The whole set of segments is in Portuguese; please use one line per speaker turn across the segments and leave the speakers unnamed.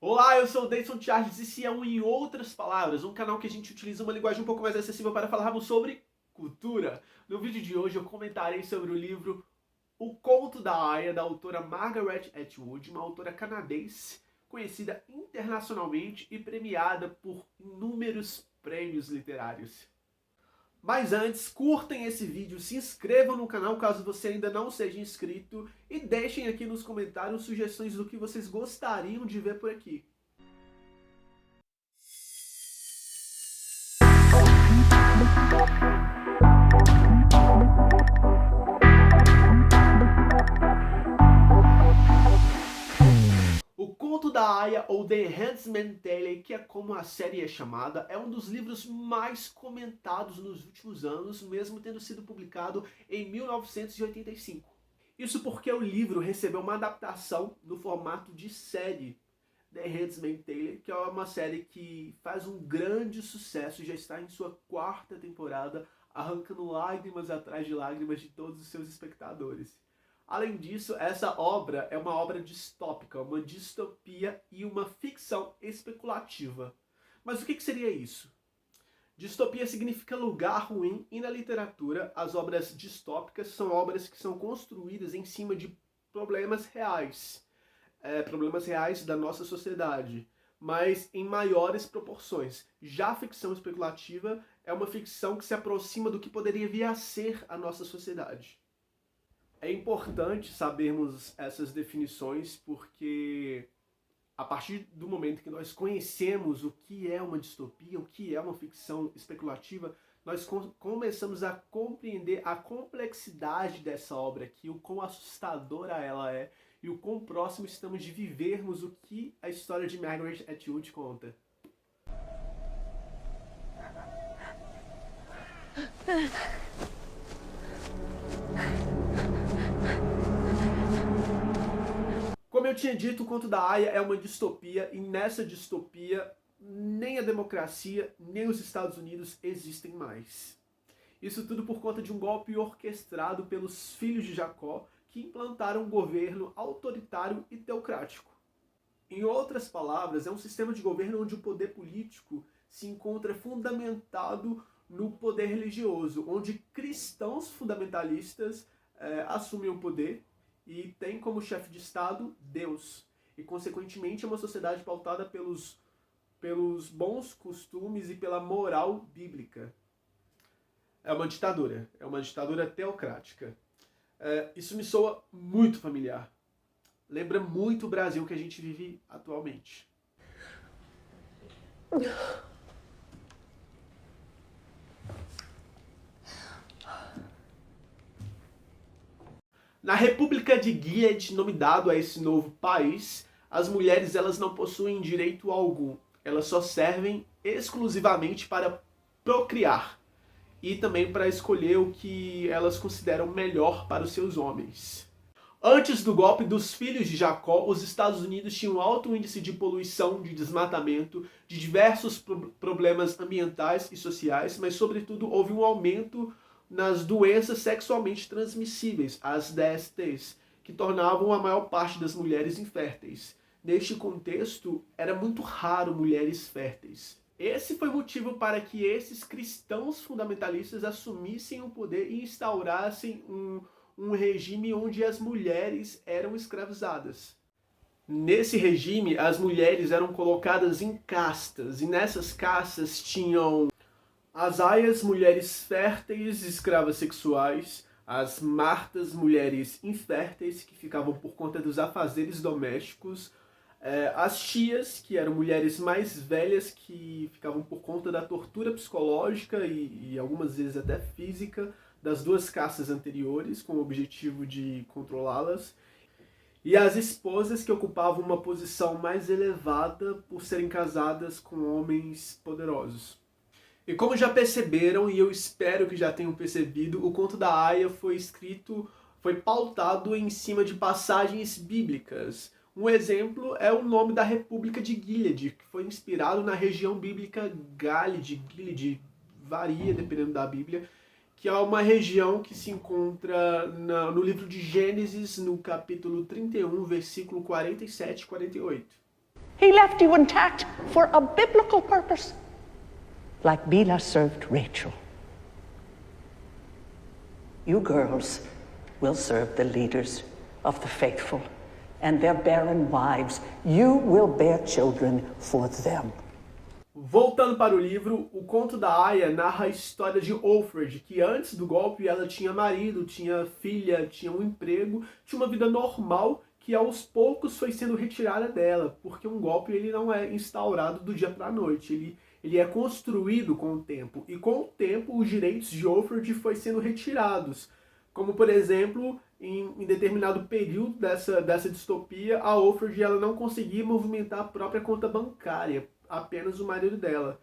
Olá, eu sou o Deison Charles e esse é o Em Outras Palavras, um canal que a gente utiliza uma linguagem um pouco mais acessível para falarmos sobre cultura. No vídeo de hoje eu comentarei sobre o livro O Conto da Aia, da autora Margaret Atwood, uma autora canadense conhecida internacionalmente e premiada por inúmeros prêmios literários. Mas antes, curtem esse vídeo, se inscrevam no canal caso você ainda não seja inscrito e deixem aqui nos comentários sugestões do que vocês gostariam de ver por aqui. O Conto da Aia, ou The Handmaid's Tale, que é como a série é chamada, é um dos livros mais comentados nos últimos anos, mesmo tendo sido publicado em 1985. Isso porque o livro recebeu uma adaptação no formato de série, The Handmaid's Tale, que é uma série que faz um grande sucesso, já está em sua 4ª temporada, arrancando lágrimas atrás de lágrimas de todos os seus espectadores. Além disso, essa obra é uma obra distópica, uma distopia e uma ficção especulativa. Mas o que seria isso? Distopia significa lugar ruim, e na literatura as obras distópicas são obras que são construídas em cima de problemas reais da nossa sociedade, mas em maiores proporções. Já a ficção especulativa é uma ficção que se aproxima do que poderia vir a ser a nossa sociedade. É importante sabermos essas definições porque a partir do momento que nós conhecemos o que é uma distopia, o que é uma ficção especulativa, nós começamos a compreender a complexidade dessa obra aqui, o quão assustadora ela é e o quão próximo estamos de vivermos o que a história de Margaret Atwood conta. Como eu tinha dito, o Conto da Aia é uma distopia, e nessa distopia nem a democracia nem os Estados Unidos existem mais. Isso tudo por conta de um golpe orquestrado pelos filhos de Jacó, que implantaram um governo autoritário e teocrático. Em outras palavras, é um sistema de governo onde o poder político se encontra fundamentado no poder religioso, onde cristãos fundamentalistas assumem o poder e tem como chefe de Estado Deus. E, consequentemente, é uma sociedade pautada pelos bons costumes e pela moral bíblica. É uma ditadura teocrática. Isso me soa muito familiar. Lembra muito o Brasil que a gente vive atualmente. Na República de Gilead, nome dado a esse novo país, as mulheres elas não possuem direito algum. Elas só servem exclusivamente para procriar e também para escolher o que elas consideram melhor para os seus homens. Antes do golpe dos filhos de Jacó, os Estados Unidos tinham alto índice de poluição, de desmatamento, de diversos problemas ambientais e sociais, mas sobretudo houve um aumento nas doenças sexualmente transmissíveis, as DSTs, que tornavam a maior parte das mulheres inférteis. Neste contexto, era muito raro mulheres férteis. Esse foi o motivo para que esses cristãos fundamentalistas assumissem o poder e instaurassem um regime onde as mulheres eram escravizadas. Nesse regime, as mulheres eram colocadas em castas, e nessas castas tinham as aias, mulheres férteis, escravas sexuais, as martas, mulheres inférteis, que ficavam por conta dos afazeres domésticos, as tias, que eram mulheres mais velhas, que ficavam por conta da tortura psicológica e algumas vezes até física das duas castas anteriores, com o objetivo de controlá-las, e as esposas, que ocupavam uma posição mais elevada por serem casadas com homens poderosos. E como já perceberam, e eu espero que já tenham percebido, o Conto da Aia foi pautado em cima de passagens bíblicas. Um exemplo é o nome da República de Gilead, que foi inspirado na região bíblica Gilead, varia dependendo da Bíblia, que é uma região que se encontra no livro de Gênesis, no capítulo 31, versículo 47 e 48.
He left you intact for a biblical purpose, like Bilhah served Rachel. You girls will serve the leaders of the faithful and their barren wives. You will bear children for them.
Voltando para o livro, o conto da Aya narra a história de Offred, que antes do golpe ela tinha marido, tinha filha, tinha um emprego, tinha uma vida normal que aos poucos foi sendo retirada dela, porque um golpe ele não é instaurado do dia para a noite, ele é construído com o tempo, e com o tempo os direitos de Offred foi sendo retirados, como por exemplo, em determinado período dessa distopia, a Offred ela não conseguia movimentar a própria conta bancária, apenas o marido dela.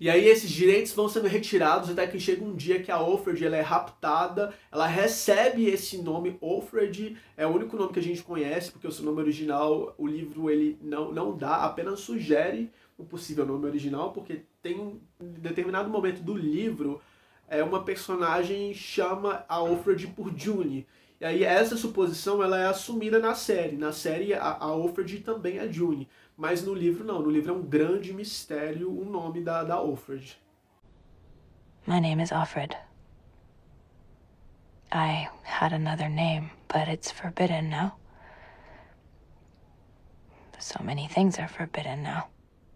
E aí esses direitos vão sendo retirados até que chega um dia que a Offred ela é raptada, ela recebe esse nome Offred, é o único nome que a gente conhece, porque o seu nome original, o livro ele não dá, apenas sugere o possível nome original, porque tem um determinado momento do livro, uma personagem chama a Offred por June. E aí essa suposição ela é assumida na série. Na série a Offred também é June. Mas no livro não. No livro é um grande mistério o nome da Offred.
My name is Offred. I had another name, but it's forbidden now. So many things are forbidden now.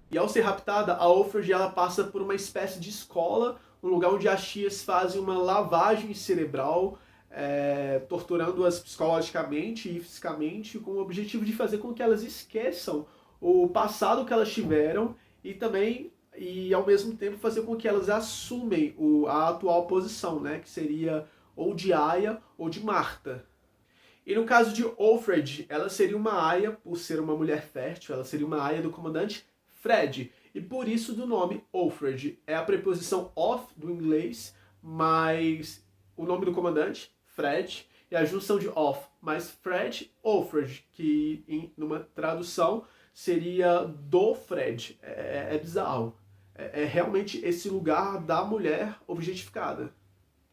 E ao ser raptada, a Offred ela passa por uma espécie de escola, um lugar onde as tias fazem uma lavagem cerebral, torturando-as psicologicamente e fisicamente, com o objetivo de fazer com que elas esqueçam o passado que elas tiveram e ao mesmo tempo fazer com que elas assumem a atual posição, né, que seria ou de Aya ou de Marta. E no caso de Offred, ela seria uma Aya por ser uma mulher fértil, ela seria uma Aya do comandante Fred, e por isso do nome Offred. É a preposição of do inglês, mas o nome do comandante, Fred, e a junção de of mais Fred, Offred, que numa tradução seria do Fred. É bizarro. É realmente esse lugar da mulher objetificada.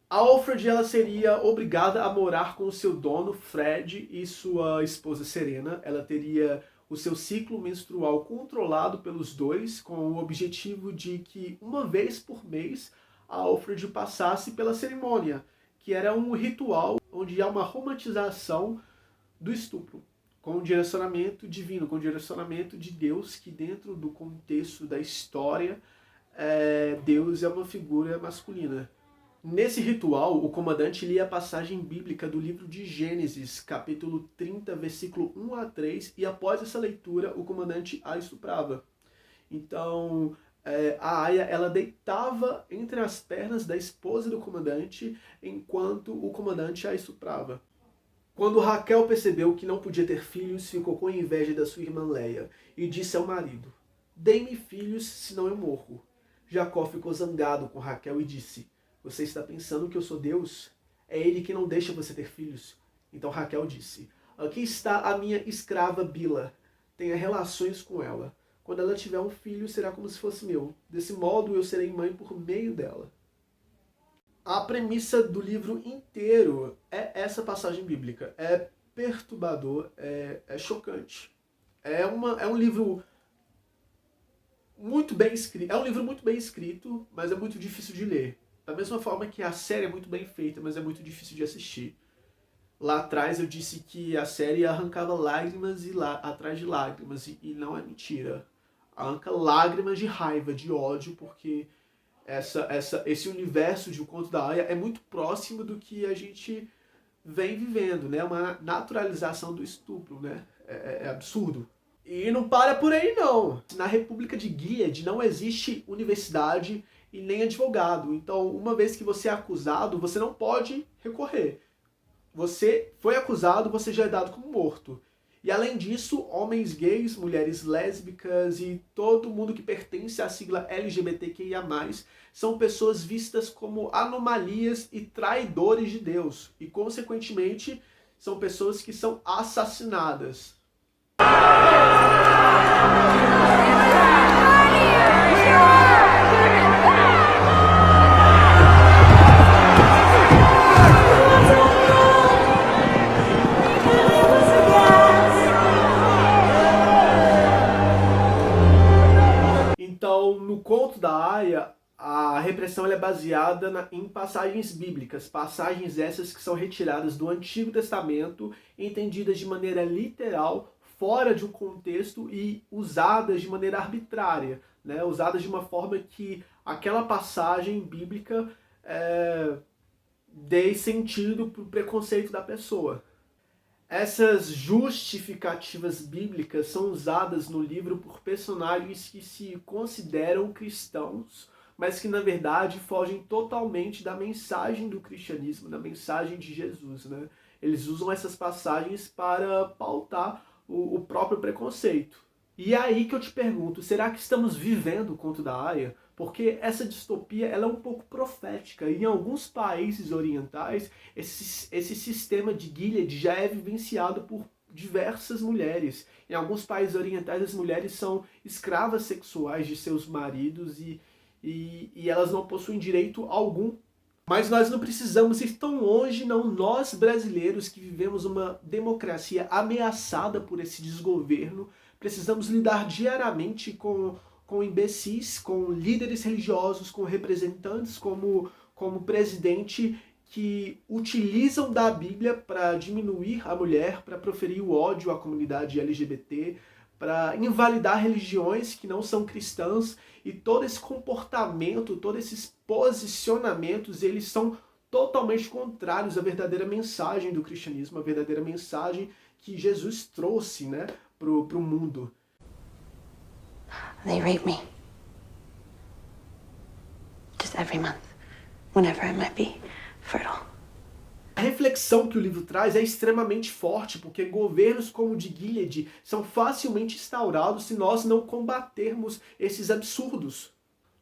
A Offred ela seria obrigada a morar com o seu dono, Fred, e sua esposa Serena. Ela teria o seu ciclo menstrual controlado pelos dois, com o objetivo de que uma vez por mês a Offred passasse pela cerimônia, que era um ritual onde há uma romantização do estupro, com um direcionamento divino, com um direcionamento de Deus, que dentro do contexto da história, Deus é uma figura masculina. Nesse ritual, o comandante lia a passagem bíblica do livro de Gênesis, capítulo 30, versículo 1 a 3, e após essa leitura, o comandante a estuprava. Então, a Aya ela deitava entre as pernas da esposa do comandante, enquanto o comandante a estuprava. Quando Raquel percebeu que não podia ter filhos, ficou com inveja da sua irmã Leia, e disse ao marido: "Dê-me filhos, senão eu morro." Jacó ficou zangado com Raquel e disse: "Você está pensando que eu sou Deus? É ele que não deixa você ter filhos." Então Raquel disse: "Aqui está a minha escrava Bilhah. Tenha relações com ela. Quando ela tiver um filho, será como se fosse meu. Desse modo, eu serei mãe por meio dela." A premissa do livro inteiro é essa passagem bíblica. É perturbador, é chocante. É um livro muito bem escrito. É um livro muito bem escrito, mas é muito difícil de ler. Da mesma forma que a série é muito bem feita, mas é muito difícil de assistir. Lá atrás eu disse que a série arrancava lágrimas atrás de lágrimas, e não é mentira. Arranca lágrimas de raiva, de ódio, porque esse universo de O Conto da Aya é muito próximo do que a gente vem vivendo, né? Uma naturalização do estupro, né? É absurdo. E não para por aí, não. Na República de Gilead não existe universidade e nem advogado. Então, uma vez que você é acusado, você não pode recorrer. Você foi acusado, você já é dado como morto. E além disso, homens gays, mulheres lésbicas e todo mundo que pertence à sigla LGBTQIA+, são pessoas vistas como anomalias e traidores de Deus. E, consequentemente, são pessoas que são assassinadas. Conto da Aia, a repressão ela é baseada em passagens bíblicas, passagens essas que são retiradas do Antigo Testamento, entendidas de maneira literal, fora de um contexto e usadas de maneira arbitrária, né? Usadas de uma forma que aquela passagem bíblica dê sentido para o preconceito da pessoa. Essas justificativas bíblicas são usadas no livro por personagens que se consideram cristãos, mas que na verdade fogem totalmente da mensagem do cristianismo, da mensagem de Jesus, né? Eles usam essas passagens para pautar o próprio preconceito. E é aí que eu te pergunto, será que estamos vivendo o Conto da Aia? Porque essa distopia ela é um pouco profética. E em alguns países orientais, esse sistema de Gilead já é vivenciado por diversas mulheres. Em alguns países orientais, as mulheres são escravas sexuais de seus maridos e elas não possuem direito algum. Mas nós não precisamos ir tão longe, não. Nós, brasileiros, que vivemos uma democracia ameaçada por esse desgoverno, precisamos lidar diariamente com imbecis, com líderes religiosos, com representantes como o presidente, que utilizam da Bíblia para diminuir a mulher, para proferir o ódio à comunidade LGBT, para invalidar religiões que não são cristãs, e todo esse comportamento, todos esses posicionamentos, eles são totalmente contrários à verdadeira mensagem do cristianismo, a verdadeira mensagem que Jesus trouxe, né, pro mundo.
They rape me. Just every month, whenever I might be fertile.
A reflexão que o livro traz é extremamente forte, porque governos como o de Gilead são facilmente instaurados se nós não combatermos esses absurdos.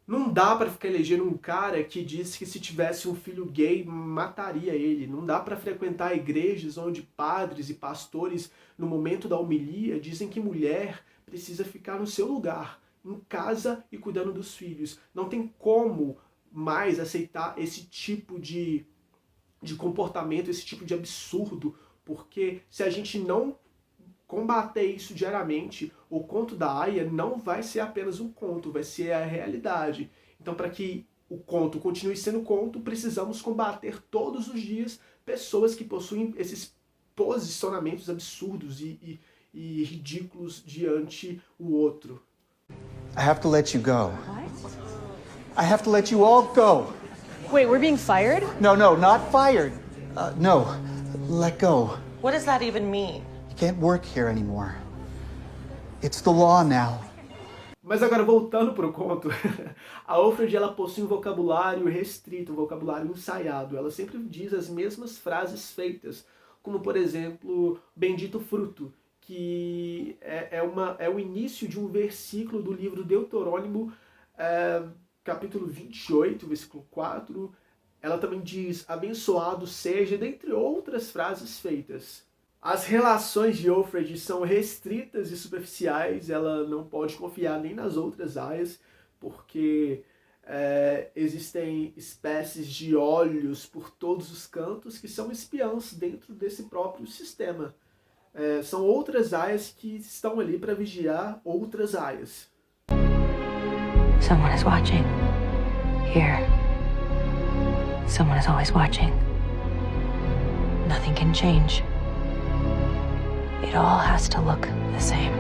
Não dá para ficar elegendo um cara que diz que se tivesse um filho gay, mataria ele. Não dá para frequentar igrejas onde padres e pastores, no momento da homilia, dizem que mulher precisa ficar no seu lugar, em casa e cuidando dos filhos. Não tem como mais aceitar esse tipo de comportamento, esse tipo de absurdo, porque se a gente não combater isso diariamente, o Conto da Aia não vai ser apenas um conto, vai ser a realidade. Então, para que o conto continue sendo conto, precisamos combater todos os dias pessoas que possuem esses posicionamentos absurdos e ridículos diante o outro.
I have to let you go. What? I have to let you all go.
Wait, we're being fired?
No, not fired. No, let go.
What does that even mean?
You can't work here anymore. It's the law now.
Mas agora, voltando pro conto, a Offred ela possui um vocabulário restrito, um vocabulário ensaiado. Ela sempre diz as mesmas frases feitas, como, por exemplo, bendito fruto, que é o início de um versículo do livro Deuteronômio, capítulo 28, versículo 4. Ela também diz, abençoado seja, dentre outras frases feitas. As relações de Offred são restritas e superficiais, ela não pode confiar nem nas outras aias, porque existem espécies de olhos por todos os cantos que são espiãs dentro desse próprio sistema. São outras aias que estão ali para vigiar outras aias.
Someone is watching. Here. Someone is always watching. Nothing can change. It all has to look the same.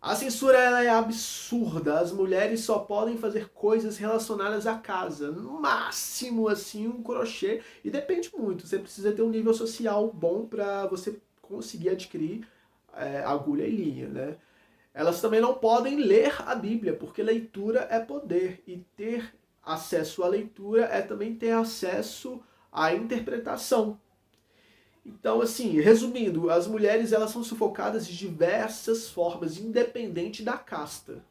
A censura ela é absurda. As mulheres só podem fazer coisas relacionadas à casa. No máximo, assim, um crochê. E depende muito. Você precisa ter um nível social bom para você conseguir adquirir agulha e linha, né? Elas também não podem ler a Bíblia, porque leitura é poder. E ter acesso à leitura é também ter acesso à interpretação. Então, assim, resumindo, as mulheres elas são sufocadas de diversas formas, independente da casta.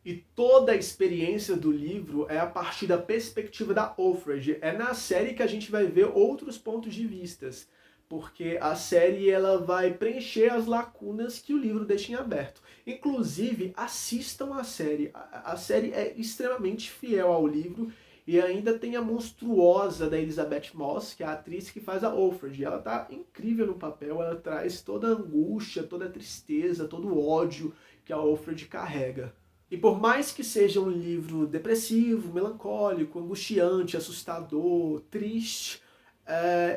E toda a experiência do livro é a partir da perspectiva da Offred. É na série que a gente vai ver outros pontos de vistas, porque a série ela vai preencher as lacunas que o livro deixa em aberto. Inclusive, assistam a série. A série é extremamente fiel ao livro. E ainda tem a monstruosa da Elizabeth Moss, que é a atriz que faz a Offred. Ela tá incrível no papel, ela traz toda a angústia, toda a tristeza, todo o ódio que a Offred carrega. E por mais que seja um livro depressivo, melancólico, angustiante, assustador, triste,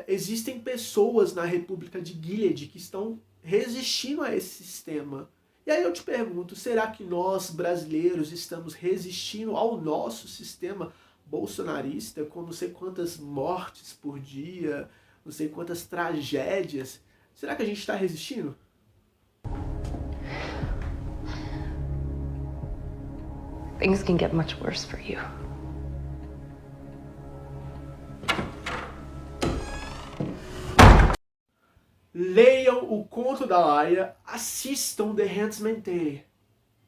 existem pessoas na República de Gilead que estão resistindo a esse sistema. E aí eu te pergunto, será que nós, brasileiros, estamos resistindo ao nosso sistema bolsonarista, com não sei quantas mortes por dia, não sei quantas tragédias? Será que a gente está resistindo?
Things can get much worse for you.
Leiam O Conto da Aia, assistam The Handmaid's Tale.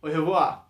Au revoir!